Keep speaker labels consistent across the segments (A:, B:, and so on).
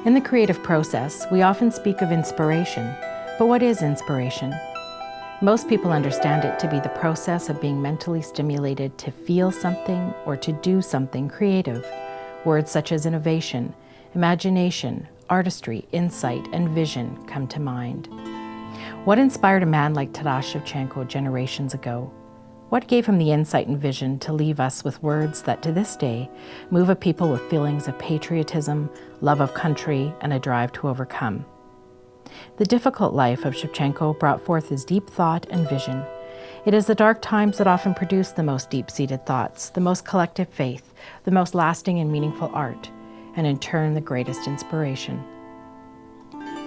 A: In the creative process, we often speak of inspiration, but what is inspiration? Most people understand it to be the process of being mentally stimulated to feel something or to do something creative. Words such as innovation, imagination, artistry, insight, and vision come to mind. What inspired a man like Taras Shevchenko generations ago? What gave him the insight and vision to leave us with words that to this day move a people with feelings of patriotism, love of country, and a drive to overcome? The difficult life of Shevchenko brought forth his deep thought and vision. It is the dark times that often produce the most deep-seated thoughts, the most collective faith, the most lasting and meaningful art, and in turn the greatest inspiration.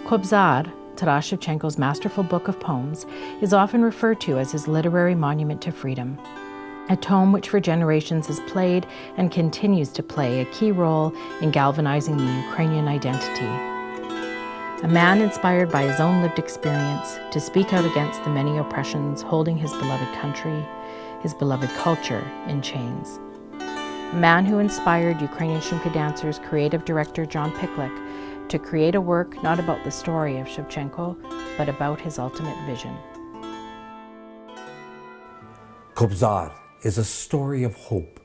A: Kobzar, Taras Shevchenko's masterful book of poems, is often referred to as his literary monument to freedom, a tome which for generations has played and continues to play a key role in galvanizing the Ukrainian identity. A man inspired by his own lived experience to speak out against the many oppressions holding his beloved country, his beloved culture in chains. A man who inspired Ukrainian Shumka dancers' creative director John Piklik to create a work not about the story of Shevchenko, but about his ultimate vision.
B: Kobzar is a story of hope,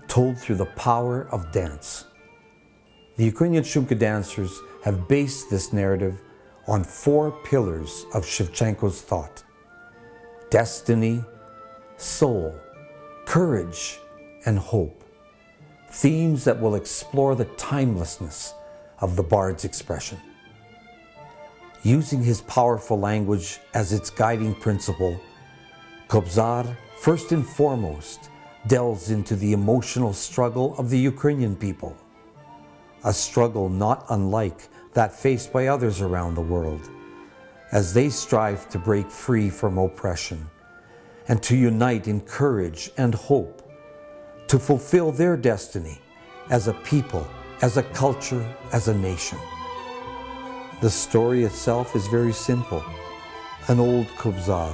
B: told through the power of dance. The Ukrainian Shumka dancers have based this narrative on 4 pillars of Shevchenko's thought: destiny, soul, courage, and hope. Themes that will explore the timelessness of the bard's expression. Using his powerful language as its guiding principle, Kobzar, first and foremost, delves into the emotional struggle of the Ukrainian people, a struggle not unlike that faced by others around the world, as they strive to break free from oppression and to unite in courage and hope, to fulfill their destiny as a people, as a culture, as a nation. The story itself is very simple. An old Kobzar,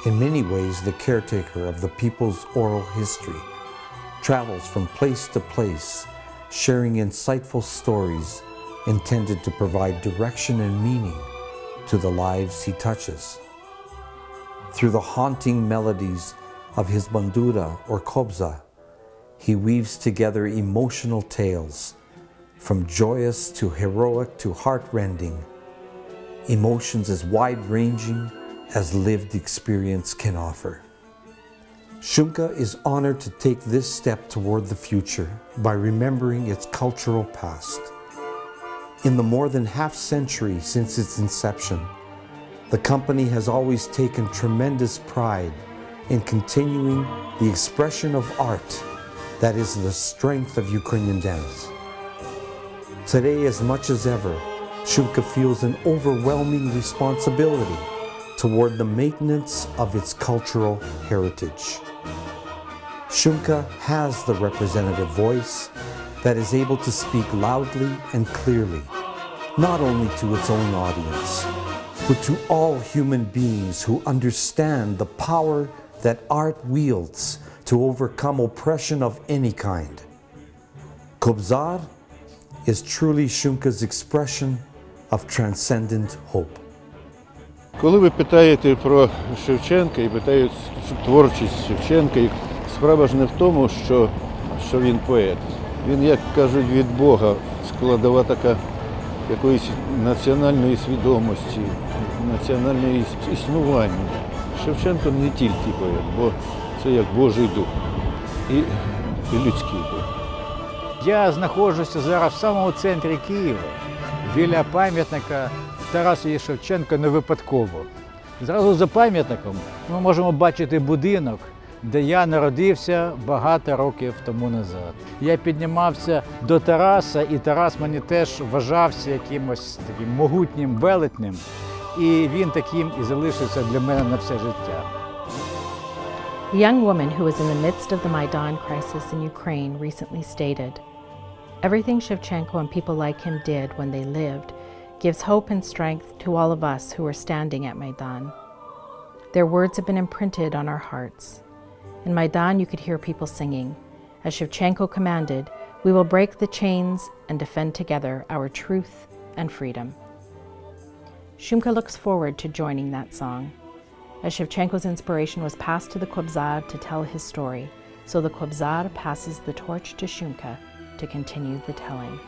B: in many ways the caretaker of the people's oral history, travels from place to place, sharing insightful stories intended to provide direction and meaning to the lives he touches. Through the haunting melodies of his bandura or kobza, he weaves together emotional tales, from joyous to heroic to heart-rending, emotions as wide-ranging as lived experience can offer. Shumka is honored to take this step toward the future by remembering its cultural past. In the more than half-century since its inception, the company has always taken tremendous pride in continuing the expression of art that is the strength of Ukrainian dance. Today, as much as ever, Shumka feels an overwhelming responsibility toward the maintenance of its cultural heritage. Shumka has the representative voice that is able to speak loudly and clearly, not only to its own audience, but to all human beings who understand the power that art wields to overcome oppression of any kind. Kobzar is truly Shumka's expression of transcendent hope.
C: Коли ви питаєте про Шевченка і питають творчість Шевченка, справа ж не в тому, що він поет. Він, як кажуть, від Бога складова така якоїсь національної свідомості, національного існування. Шевченко не тільки поет, бо це як Божий дух і людський дух.
D: Я знаходжуся зараз в самому центрі Києва, біля пам'ятника Тарасу Шевченка не випадково. Зразу за пам'ятником ми можемо бачити будинок, де я народився багато років тому назад. Я піднімався до Тараса, і Тарас мені теж вважався якимось таким могутнім велетнем, і він таким і залишився для мене на все життя.
A: A young woman who was in the midst of the Maidan crisis in Ukraine recently stated, "Everything Shevchenko and people like him did when they lived gives hope and strength to all of us who are standing at Maidan. Their words have been imprinted on our hearts. In Maidan you could hear people singing. As Shevchenko commanded, We will break the chains and defend together our truth and freedom. Shumka looks forward to joining that song, as Shevchenko's inspiration was passed to the Kobzar to tell his story, so the Kobzar passes the torch to Shumka to continue the telling.